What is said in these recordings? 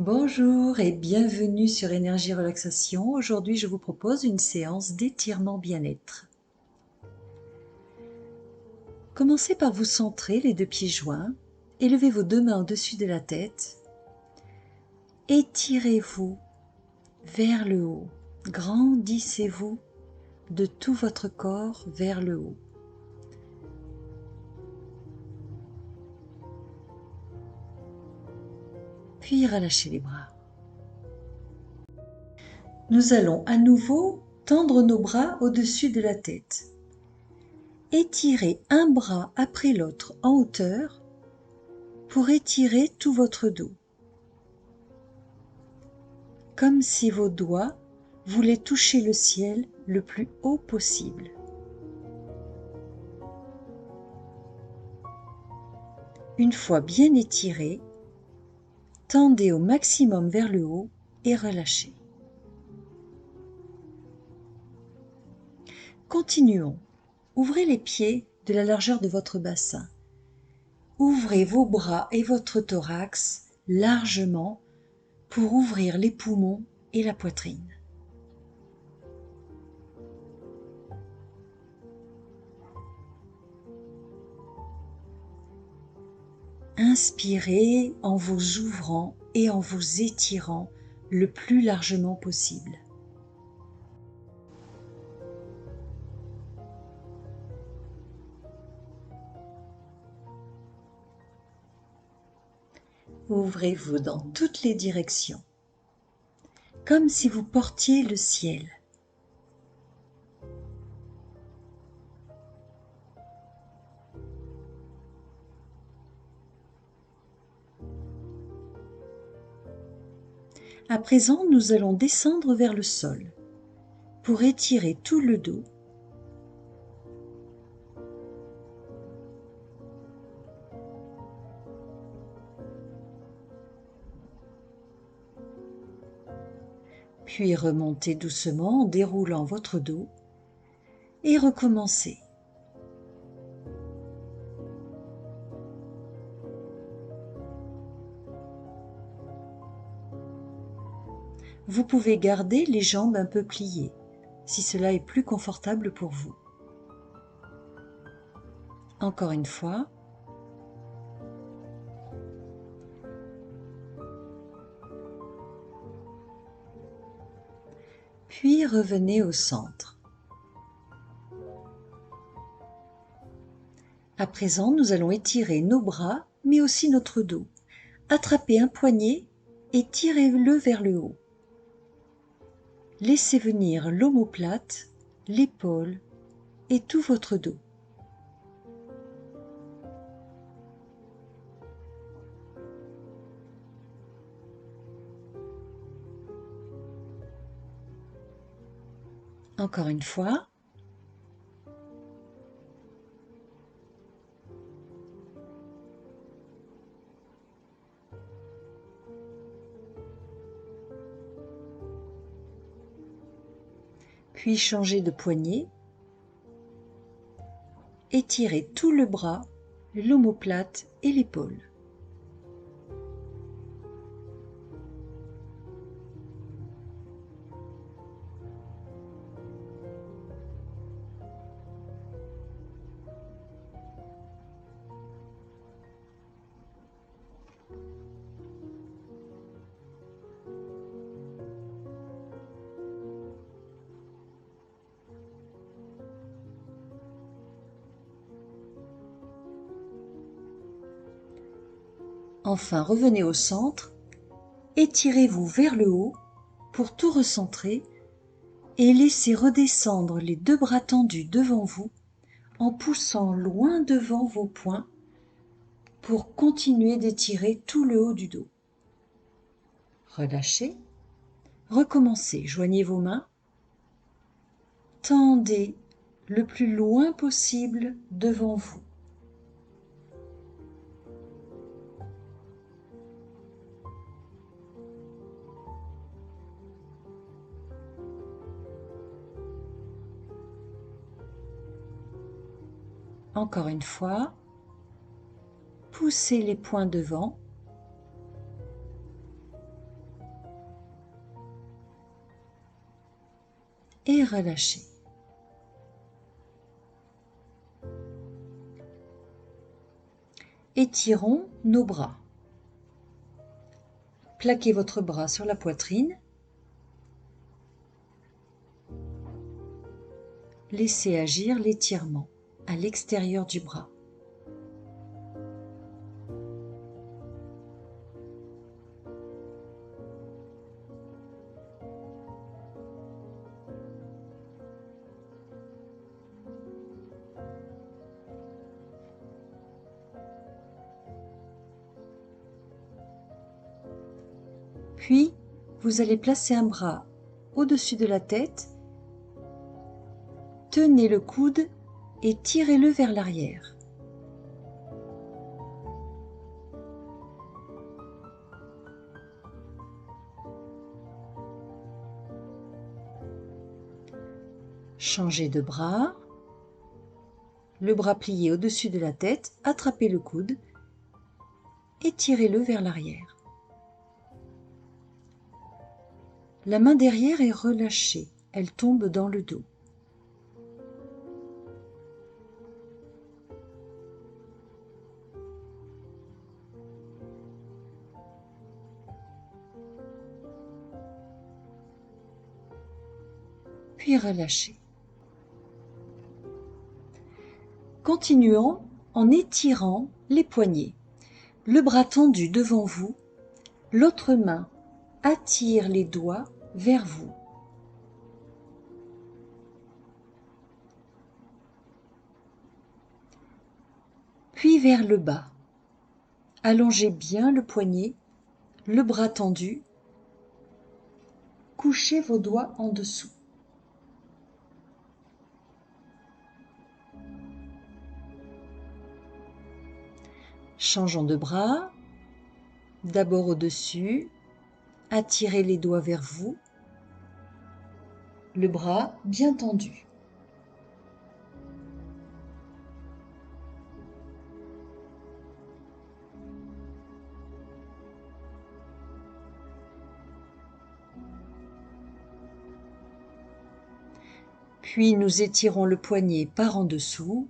Bonjour et bienvenue sur Énergie Relaxation. Aujourd'hui, je vous propose une séance d'étirement bien-être. Commencez par vous centrer les deux pieds joints, élevez vos deux mains au-dessus de la tête, étirez-vous vers le haut, grandissez-vous de tout votre corps vers le haut. Puis relâchez les bras. Nous allons à nouveau tendre nos bras au-dessus de la tête. Étirez un bras après l'autre en hauteur pour étirer tout votre dos, comme si vos doigts voulaient toucher le ciel le plus haut possible. Une fois bien étiré, tendez au maximum vers le haut et relâchez. Continuons. Ouvrez les pieds de la largeur de votre bassin. Ouvrez vos bras et votre thorax largement pour ouvrir les poumons et la poitrine. Inspirez en vous ouvrant et en vous étirant le plus largement possible. Ouvrez-vous dans toutes les directions, comme si vous portiez le ciel. À présent, nous allons descendre vers le sol pour étirer tout le dos. Puis remontez doucement en déroulant votre dos et recommencez. Vous pouvez garder les jambes un peu pliées, si cela est plus confortable pour vous. Encore une fois. Puis revenez au centre. À présent, nous allons étirer nos bras, mais aussi notre dos. Attrapez un poignet et tirez-le vers le haut. Laissez venir l'omoplate, l'épaule et tout votre dos. Encore une fois. Puis changez de poignet. Étirez tout le bras, l'omoplate et l'épaule. Enfin, revenez au centre, étirez-vous vers le haut pour tout recentrer et laissez redescendre les deux bras tendus devant vous en poussant loin devant vos poings pour continuer d'étirer tout le haut du dos. Relâchez, recommencez, joignez vos mains, tendez le plus loin possible devant vous. Encore une fois, poussez les poings devant. et relâchez. Étirons nos bras. Plaquez votre bras sur la poitrine. Laissez agir l'étirement à l'extérieur du bras. Puis, vous allez placer un bras au-dessus de la tête, tenez le coude et tirez-le vers l'arrière. Changez de bras, le bras plié au-dessus de la tête, attrapez le coude et tirez-le vers l'arrière. La main derrière est relâchée, elle tombe dans le dos. Puis relâchez. Continuons en étirant les poignets. Le bras tendu devant vous, l'autre main attire les doigts vers vous. Puis vers le bas. Allongez bien le poignet, le bras tendu. Couchez vos doigts en dessous. Changeons de bras. D'abord au-dessus. Attirez les doigts vers vous. Le bras bien tendu. Puis nous étirons le poignet par en dessous.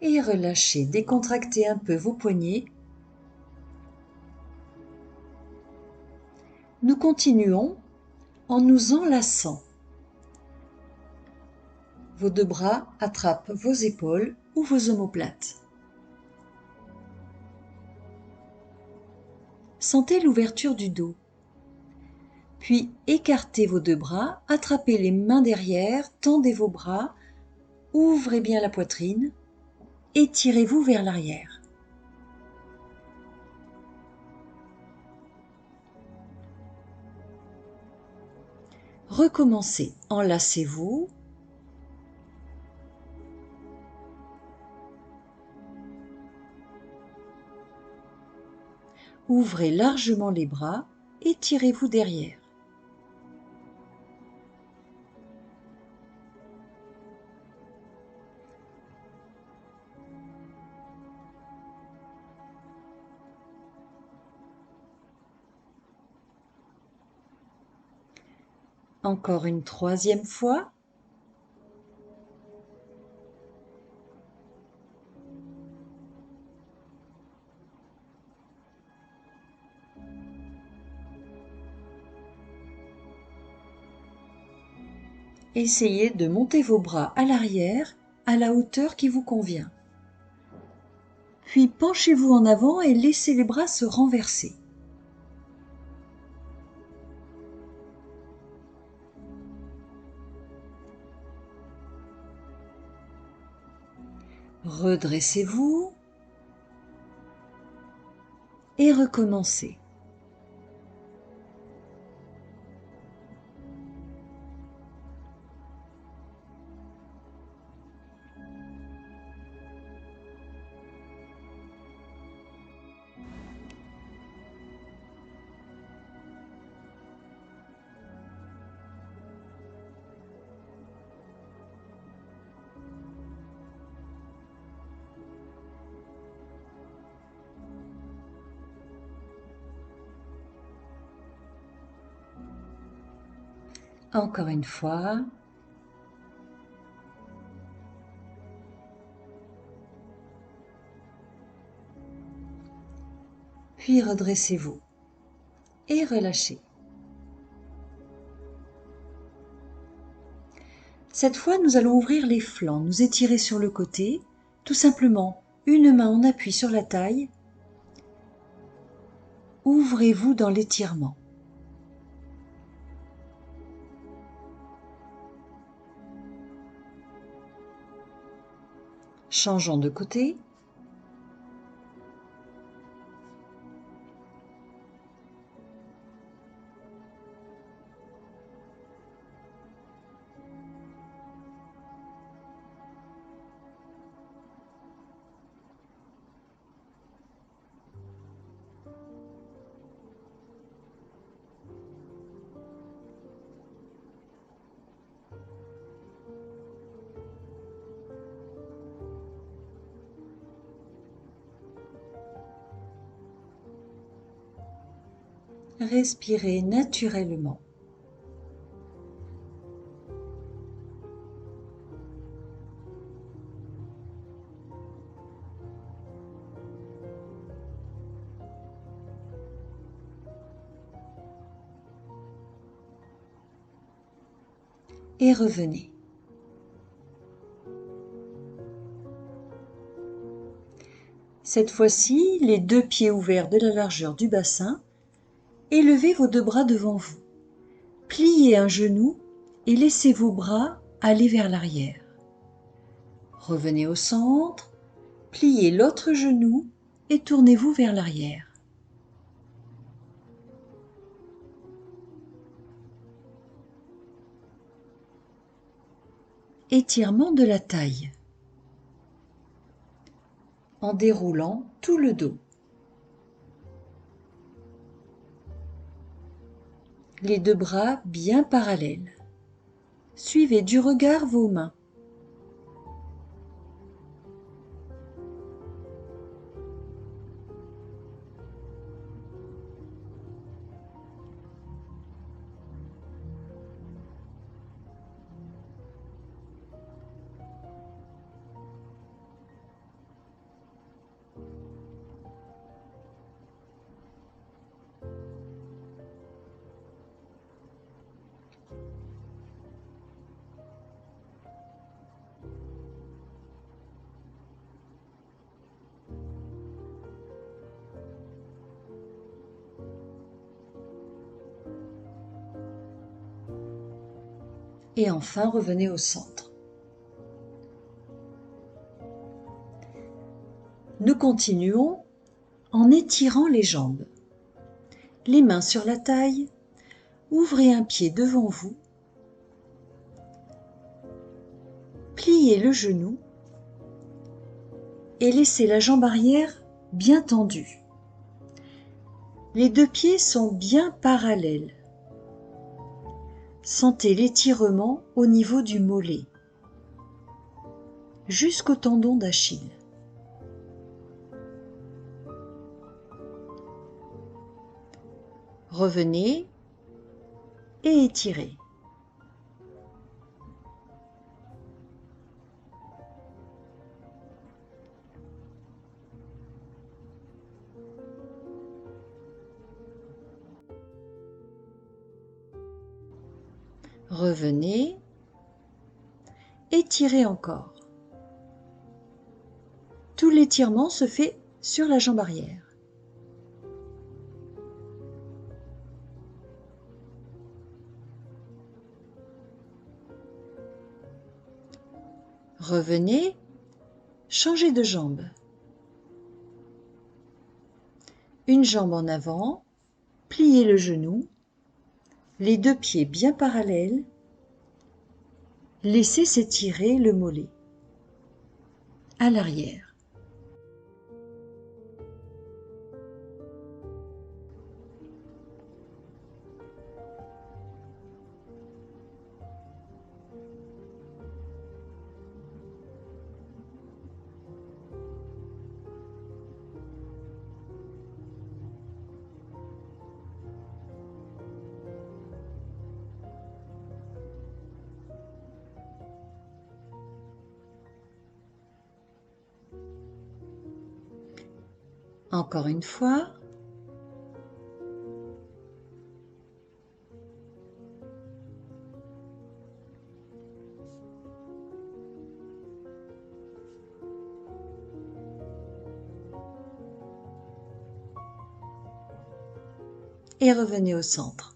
Et relâchez, décontractez un peu vos poignets. Nous continuons en nous enlaçant. Vos deux bras attrapent vos épaules ou vos omoplates. Sentez l'ouverture du dos. Puis écartez vos deux bras, attrapez les mains derrière, tendez vos bras, ouvrez bien la poitrine, étirez-vous vers l'arrière. Recommencez, enlacez-vous. Ouvrez largement les bras, étirez-vous derrière. Encore une troisième fois. Essayez de monter vos bras à l'arrière à la hauteur qui vous convient. Puis penchez-vous en avant et laissez les bras se renverser. Redressez-vous et recommencez. Encore une fois. Puis redressez-vous et relâchez. Cette fois, nous allons ouvrir les flancs, nous étirer sur le côté, tout simplement une main en appui sur la taille. Ouvrez-vous dans l'étirement. Changeons de côté. Respirez naturellement. Et revenez. Cette fois-ci, les deux pieds ouverts de la largeur du bassin, élevez vos deux bras devant vous. Pliez un genou et laissez vos bras aller vers l'arrière. Revenez au centre, pliez l'autre genou et tournez-vous vers l'arrière. Étirement de la taille. En déroulant tout le dos. Les deux bras bien parallèles. Suivez du regard vos mains. Et enfin, revenez au centre. Nous continuons en étirant les jambes. Les mains sur la taille, ouvrez un pied devant vous, pliez le genou et laissez la jambe arrière bien tendue. Les deux pieds sont bien parallèles. Sentez l'étirement au niveau du mollet, jusqu'au tendon d'Achille. Revenez et étirez. Revenez, étirez encore. Tout l'étirement se fait sur la jambe arrière. Revenez, changez de jambe. Une jambe en avant, pliez le genou, les deux pieds bien parallèles, laissez s'étirer le mollet. À l'arrière. Encore une fois. Et revenez au centre.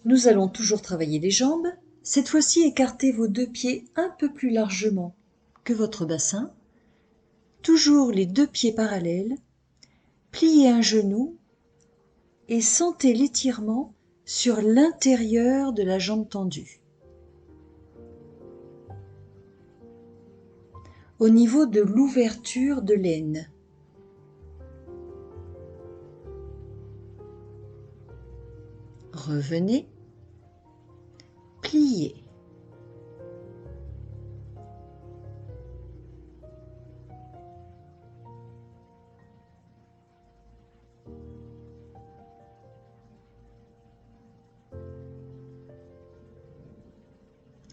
Nous allons toujours travailler les jambes. Cette fois-ci, écartez vos deux pieds un peu plus largement que votre bassin. Toujours les deux pieds parallèles. Pliez un genou et sentez l'étirement sur l'intérieur de la jambe tendue. Au niveau de l'ouverture de l'aine. Revenez, pliez.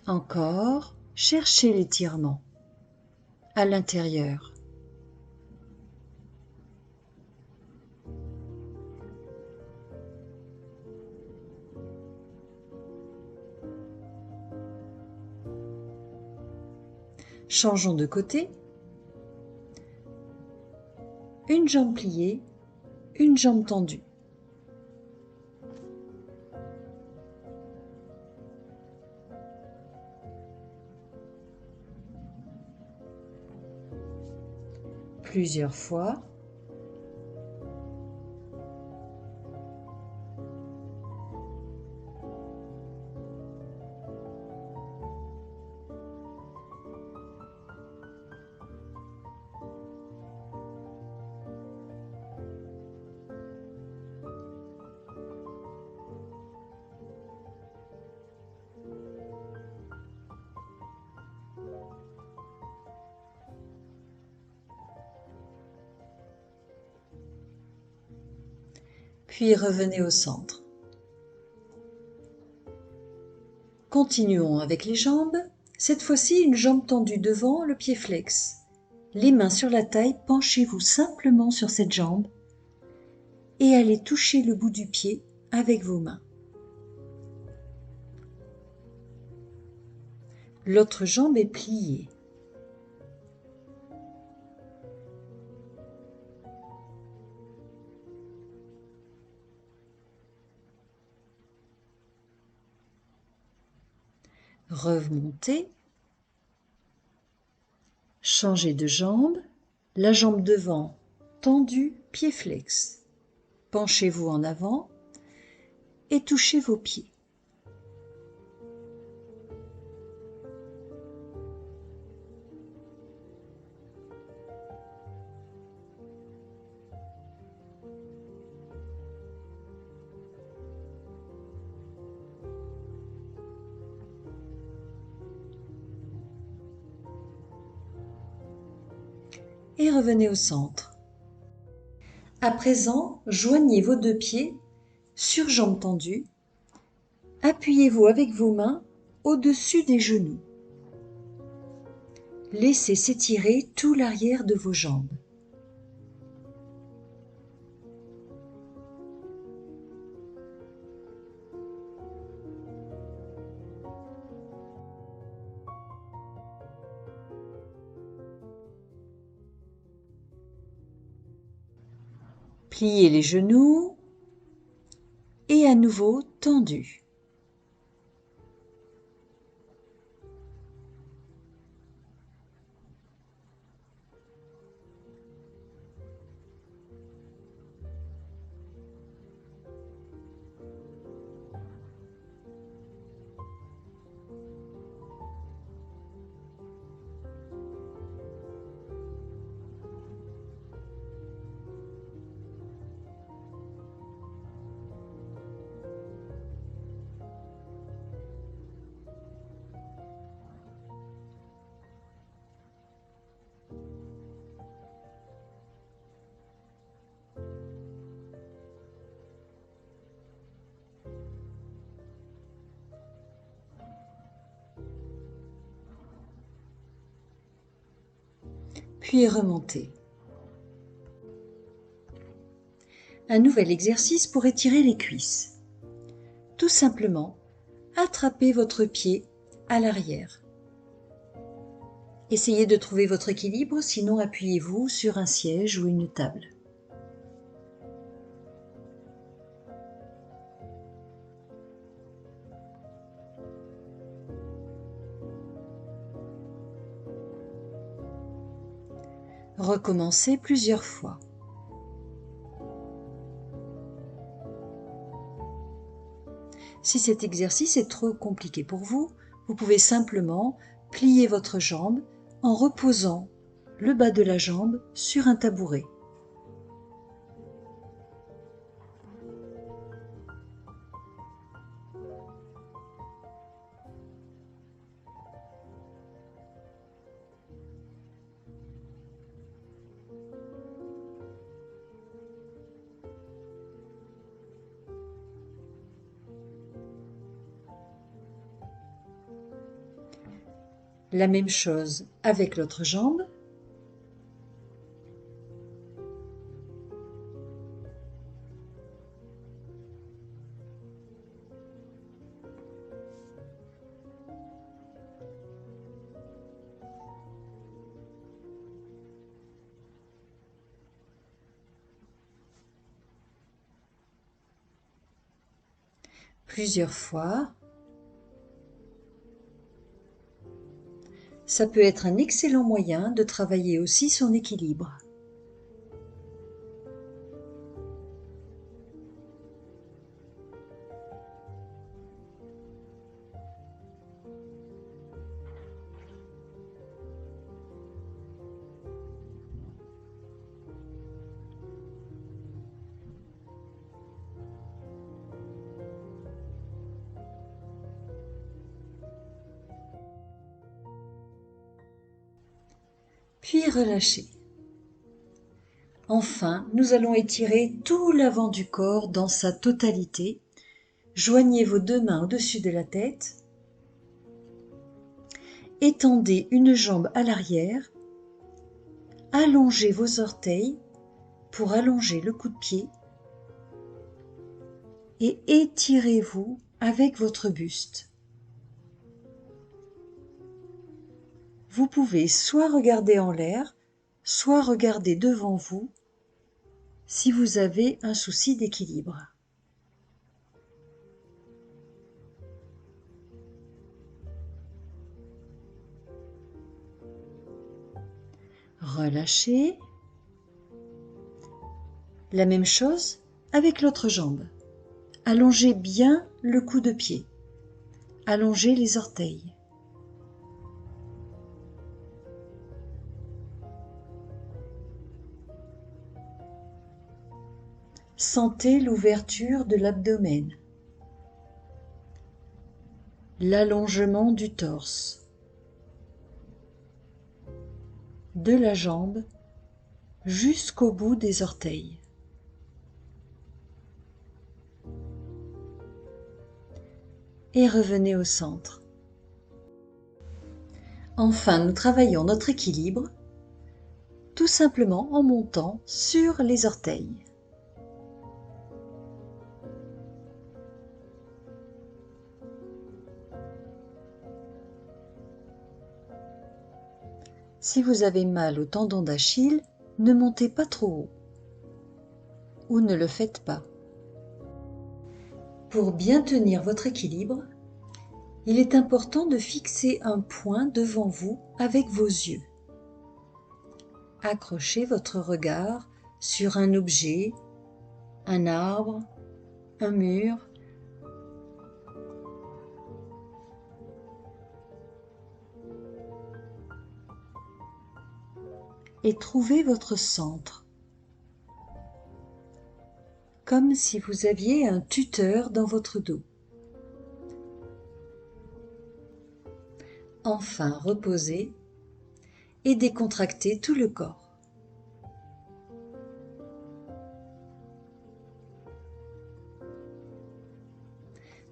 Encore, cherchez l'étirement à l'intérieur. Changeons de côté. Une jambe pliée, une jambe tendue. Plusieurs fois. Puis revenez au centre. Continuons avec les jambes. Cette fois-ci, une jambe tendue devant, le pied flex. Les mains sur la taille, penchez-vous simplement sur cette jambe et allez toucher le bout du pied avec vos mains. L'autre jambe est pliée. Remontez. Changez de jambe. La jambe devant, tendue, pied flex. Penchez-vous en avant et touchez vos pieds. Et revenez au centre. À présent, joignez vos deux pieds sur jambes tendues. Appuyez-vous avec vos mains au-dessus des genoux. Laissez s'étirer tout l'arrière de vos jambes. Pliez les genoux et à nouveau tendus. puis remontez. Un nouvel exercice pour étirer les cuisses. Tout simplement, attrapez votre pied à l'arrière. Essayez de trouver votre équilibre, sinon appuyez-vous sur un siège ou une table. Recommencez plusieurs fois. Si cet exercice est trop compliqué pour vous, vous pouvez simplement plier votre jambe en reposant le bas de la jambe sur un tabouret. La même chose avec l'autre jambe. Plusieurs fois. Ça peut être un excellent moyen de travailler aussi son équilibre. Puis relâchez. Enfin, nous allons étirer tout l'avant du corps dans sa totalité. Joignez vos deux mains au-dessus de la tête. Étendez une jambe à l'arrière. Allongez vos orteils pour allonger le coude-pied. Et étirez-vous avec votre buste. Vous pouvez soit regarder en l'air, soit regarder devant vous si vous avez un souci d'équilibre. Relâchez. La même chose avec l'autre jambe. Allongez bien le coude-pied. Allongez les orteils. Sentez l'ouverture de l'abdomen, l'allongement du torse, de la jambe jusqu'au bout des orteils. Et revenez au centre. Enfin, nous travaillons notre équilibre tout simplement en montant sur les orteils. Si vous avez mal au tendon d'Achille, ne montez pas trop haut ou ne le faites pas. Pour bien tenir votre équilibre, il est important de fixer un point devant vous avec vos yeux. Accrochez votre regard sur un objet, un arbre, un mur. Et trouvez votre centre, comme si vous aviez un tuteur dans votre dos. Enfin, reposez et décontractez tout le corps.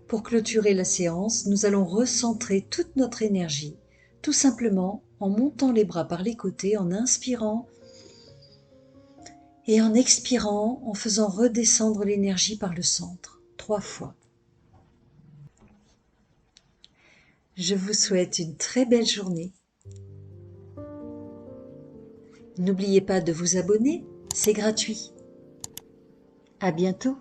Pour clôturer la séance, nous allons recentrer toute notre énergie, tout simplement en montant les bras par les côtés, en inspirant et en expirant, en faisant redescendre l'énergie par le centre, 3 fois. Je vous souhaite une très belle journée. N'oubliez pas de vous abonner, c'est gratuit. À bientôt.